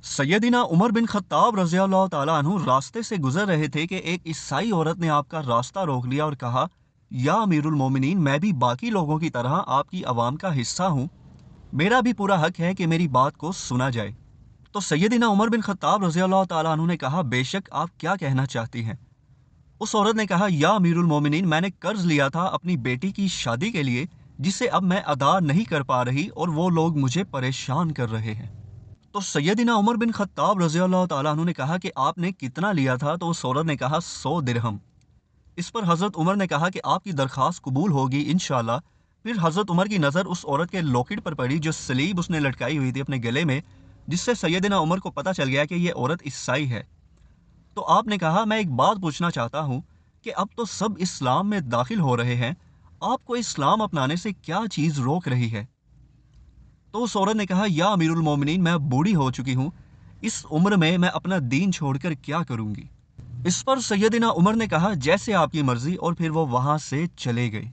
सैयदना Umar bin Khattab रज़ी अल्लाह ताला अन्हु रास्ते से गुजर रहे थे कि एक ईसाई औरत ने आपका रास्ता रोक लिया और कहा, या अमीरुल मोमिनीन, मैं भी बाकी लोगों की तरह आपकी आवाम का हिस्सा हूँ, मेरा भी पूरा हक है कि मेरी बात को सुना जाए। तो सैयदना उमर बिन खत्ताब रज़ी अल्लाह ताला अन्हु ने कहा, बेशक, आप क्या कहना चाहती हैं? उस औरत ने कहा, या अमीरुल मोमिनीन, मैंने कर्ज लिया था अपनी बेटी की शादी के लिए, जिसे अब मैं अदा नहीं कर पा रही और वो लोग मुझे परेशान कर रहे हैं। तो सैयदना उमर बिन खत्ताब रज़ी अल्लाह ताला अन्हु ने कहा कि आपने कितना लिया था? तो उस औरत ने कहा, 100 दिरहम। इस पर हज़रत उमर ने कहा कि आपकी दरख्वास्त कबूल होगी इंशाअल्लाह। फिर हज़रत उमर की नज़र उस औरत के लॉकेट पर पड़ी जो सलीब उसने लटकाई हुई थी अपने गले में, जिससे सैयदना उमर को पता चल गया कि ये औरत ईसाई है। तो आपने कहा, मैं एक बात पूछना चाहता हूँ कि अब तो सब इस्लाम में दाखिल हो रहे हैं, आपको इस्लाम अपनाने से क्या चीज़ रोक रही है? तो उस औरत ने कहा, या अमीरुल मोमिनीन, मैं बूढ़ी हो चुकी हूँ, इस उम्र में मैं अपना दीन छोड़कर क्या करूँगी? इस पर सैयदना उमर ने कहा, जैसे आपकी मर्जी, और फिर वो वहाँ से चले गए।